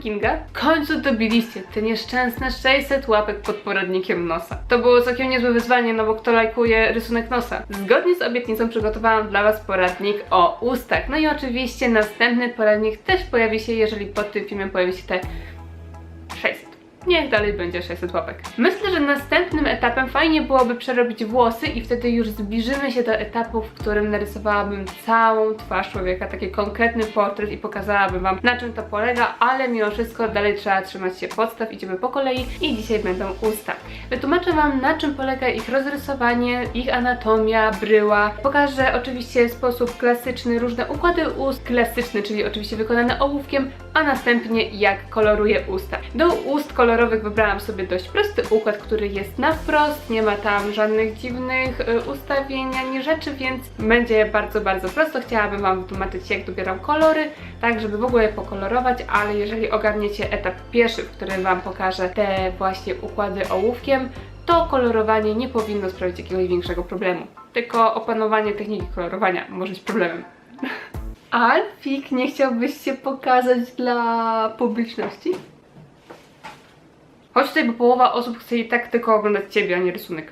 Kinga. W końcu dobiliście te nieszczęsne 600 łapek pod poradnikiem nosa. To było całkiem niezłe wyzwanie, no bo kto lajkuje rysunek nosa? Zgodnie z obietnicą przygotowałam dla Was poradnik o ustach. No i oczywiście następny poradnik też pojawi się, jeżeli pod tym filmem pojawi się te 600. Niech dalej będzie 600 łapek. Myślę, że następnym etapem fajnie byłoby przerobić włosy i wtedy już zbliżymy się do etapu, w którym narysowałabym całą twarz człowieka, taki konkretny portret i pokazałabym Wam, na czym to polega, ale mimo wszystko dalej trzeba trzymać się podstaw, idziemy po kolei i dzisiaj będą usta. Wytłumaczę Wam, na czym polega ich rozrysowanie, ich anatomia, bryła. Pokażę oczywiście sposób klasyczny, różne układy ust, klasyczny, czyli oczywiście wykonane ołówkiem, a następnie jak koloruję usta. Do ust kolorowych wybrałam sobie dość prosty układ, który jest na wprost, nie ma tam żadnych dziwnych ustawień ani rzeczy, więc będzie bardzo prosto. Chciałabym Wam wytłumaczyć, jak dobieram kolory, tak żeby w ogóle pokolorować, ale jeżeli ogarniecie etap pierwszy, w którym Wam pokażę te właśnie układy ołówkiem, to kolorowanie nie powinno sprawić jakiegoś większego problemu. Tylko opanowanie techniki kolorowania może być problemem. Alfik, nie chciałbyś się pokazać dla publiczności? Chodź tutaj, bo połowa osób chce i tak tylko oglądać Ciebie, a nie rysunek.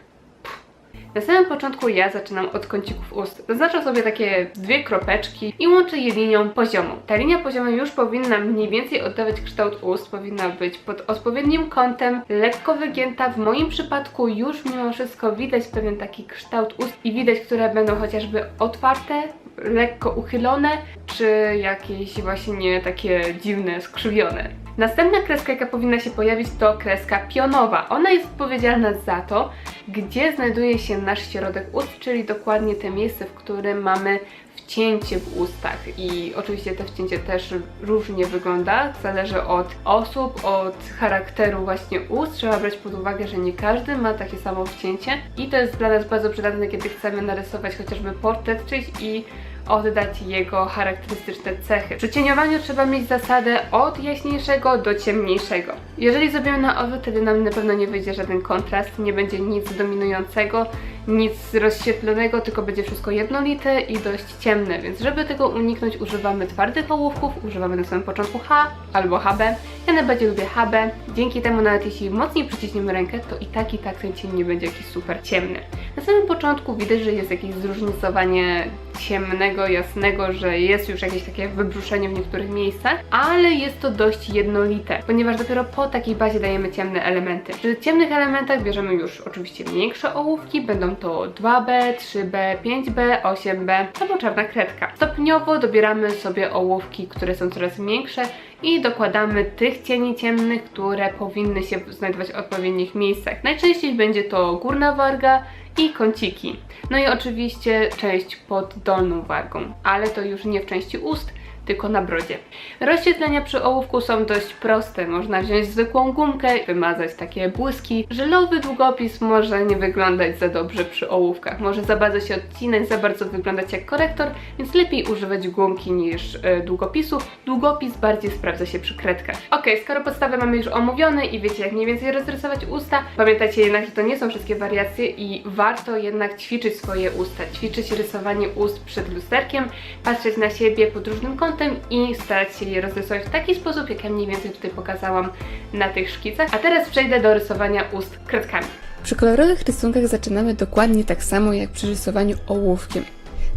Na samym początku ja zaczynam od kącików ust. Zaznaczam sobie takie dwie kropeczki i łączę je linią poziomą. Ta linia pozioma już powinna mniej więcej oddawać kształt ust, powinna być pod odpowiednim kątem, lekko wygięta. W moim przypadku już mimo wszystko widać pewien taki kształt ust i widać, które będą chociażby otwarte, lekko uchylone, czy jakieś właśnie takie dziwne, skrzywione. Następna kreska, jaka powinna się pojawić, to kreska pionowa. Ona jest odpowiedzialna za to, gdzie znajduje się nasz środek ust, czyli dokładnie te miejsce, w którym mamy wcięcie w ustach. I oczywiście to wcięcie też różnie wygląda, zależy od osób, od charakteru właśnie ust. Trzeba brać pod uwagę, że nie każdy ma takie samo wcięcie i to jest dla nas bardzo przydatne, kiedy chcemy narysować chociażby portret czyjś i oddać jego charakterystyczne cechy. Przy cieniowaniu trzeba mieć zasadę od jaśniejszego do ciemniejszego. Jeżeli zrobimy na odwrót, wtedy nam na pewno nie wyjdzie żaden kontrast, nie będzie nic dominującego, nic rozświetlonego, tylko będzie wszystko jednolite i dość ciemne, więc żeby tego uniknąć, używamy twardych ołówków, używamy na samym początku H albo HB. Ja najbardziej lubię HB, dzięki temu nawet jeśli mocniej przyciśniemy rękę, to i tak ten cień nie będzie jakiś super ciemny. Na samym początku widać, że jest jakieś zróżnicowanie ciemnego, jasnego, że jest już jakieś takie wybruszenie w niektórych miejscach, ale jest to dość jednolite, ponieważ dopiero po takiej bazie dajemy ciemne elementy. Przy ciemnych elementach bierzemy już oczywiście większe ołówki, będą to 2B, 3B, 5B, 8B albo czarna kredka. Stopniowo dobieramy sobie ołówki, które są coraz większe i dokładamy tych cieni ciemnych, które powinny się znajdować w odpowiednich miejscach. Najczęściej będzie to górna warga i kąciki. No i oczywiście część pod dolną wargą, ale to już nie w części ust, tylko na brodzie. Rozświetlenia przy ołówku są dość proste. Można wziąć zwykłą gumkę, wymazać takie błyski. Żelowy długopis może nie wyglądać za dobrze przy ołówkach. Może za bardzo się odcinać, za bardzo wyglądać jak korektor, więc lepiej używać gumki niż długopisu. Długopis bardziej sprawdza się przy kredkach. Ok, skoro podstawę mamy już omówione i wiecie jak mniej więcej rozrysować usta, pamiętajcie jednak, że to nie są wszystkie wariacje i warto jednak ćwiczyć swoje usta. Ćwiczyć rysowanie ust przed lusterkiem, patrzeć na siebie pod różnym kątem i starać się je rozrysować w taki sposób, jak ja mniej więcej tutaj pokazałam na tych szkicach. A teraz przejdę do rysowania ust kredkami. Przy kolorowych rysunkach zaczynamy dokładnie tak samo jak przy rysowaniu ołówkiem.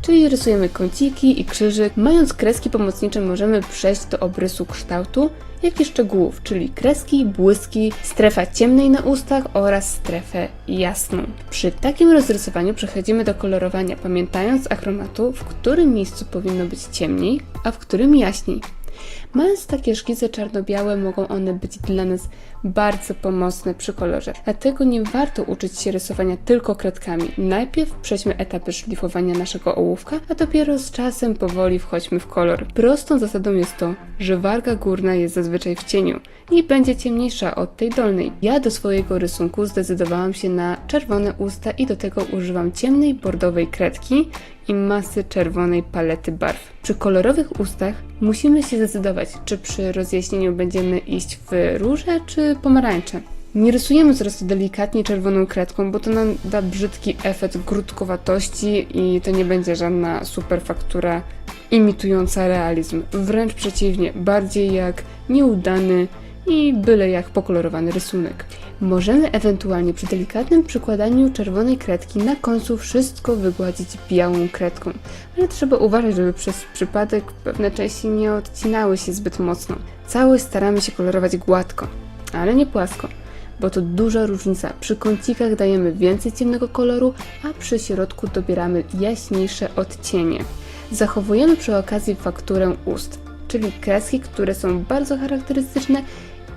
Czyli rysujemy kąciki i krzyżyk. Mając kreski pomocnicze możemy przejść do obrysu kształtu, jak i szczegółów, czyli kreski, błyski, strefa ciemnej na ustach oraz strefę jasną. Przy takim rozrysowaniu przechodzimy do kolorowania, pamiętając z achromatu, w którym miejscu powinno być ciemniej, a w którym jaśniej. Mając takie szkice czarno-białe, mogą one być dla nas bardzo pomocne przy kolorze. Dlatego nie warto uczyć się rysowania tylko kredkami. Najpierw przejdźmy etapy szlifowania naszego ołówka, a dopiero z czasem powoli wchodźmy w kolor. Prostą zasadą jest to, że warga górna jest zazwyczaj w cieniu i będzie ciemniejsza od tej dolnej. Ja do swojego rysunku zdecydowałam się na czerwone usta i do tego używam ciemnej bordowej kredki i masy czerwonej palety barw. Przy kolorowych ustach musimy się zdecydować, czy przy rozjaśnieniu będziemy iść w róże czy pomarańcze. Nie rysujemy coraz delikatnie czerwoną kredką, bo to nam da brzydki efekt grudkowatości i to nie będzie żadna super faktura imitująca realizm. Wręcz przeciwnie, bardziej jak nieudany i byle jak pokolorowany rysunek. Możemy ewentualnie przy delikatnym przykładaniu czerwonej kredki na końcu wszystko wygładzić białą kredką. Ale trzeba uważać, żeby przez przypadek pewne części nie odcinały się zbyt mocno. Całość staramy się kolorować gładko, ale nie płasko, bo to duża różnica. Przy kącikach dajemy więcej ciemnego koloru, a przy środku dobieramy jaśniejsze odcienie. Zachowujemy przy okazji fakturę ust, czyli kreski, które są bardzo charakterystyczne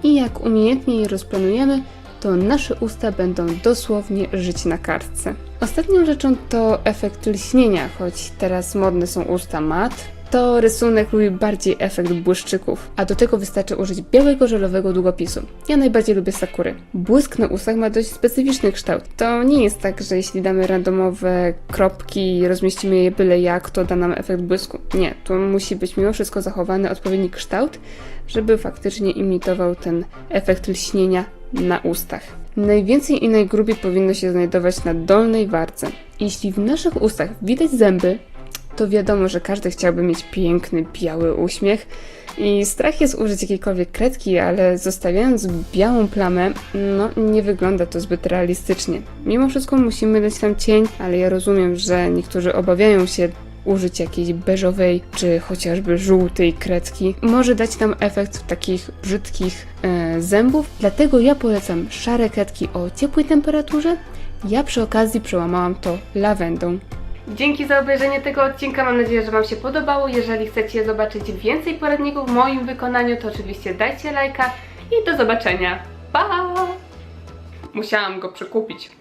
i jak umiejętnie je rozplanujemy, to nasze usta będą dosłownie żyć na kartce. Ostatnią rzeczą to efekt lśnienia, choć teraz modne są usta mat, to rysunek lubi bardziej efekt błyszczyków, a do tego wystarczy użyć białego żelowego długopisu. Ja najbardziej lubię Sakury. Błysk na ustach ma dość specyficzny kształt. To nie jest tak, że jeśli damy randomowe kropki i rozmieścimy je byle jak, to da nam efekt błysku. Nie, tu musi być mimo wszystko zachowany odpowiedni kształt, żeby faktycznie imitował ten efekt lśnienia na ustach. Najwięcej i najgrubiej powinno się znajdować na dolnej wardze. Jeśli w naszych ustach widać zęby, to wiadomo, że każdy chciałby mieć piękny, biały uśmiech i strach jest użyć jakiejkolwiek kredki, ale zostawiając białą plamę, no nie wygląda to zbyt realistycznie. Mimo wszystko musimy dać tam cień, ale ja rozumiem, że niektórzy obawiają się użyć jakiejś beżowej czy chociażby żółtej kredki. Może dać tam efekt takich brzydkich zębów, dlatego ja polecam szare kredki o ciepłej temperaturze. Ja przy okazji przełamałam to lawendą. Dzięki za obejrzenie tego odcinka, mam nadzieję, że Wam się podobało. Jeżeli chcecie zobaczyć więcej poradników w moim wykonaniu, to oczywiście dajcie lajka i do zobaczenia. Pa! Musiałam go przekupić.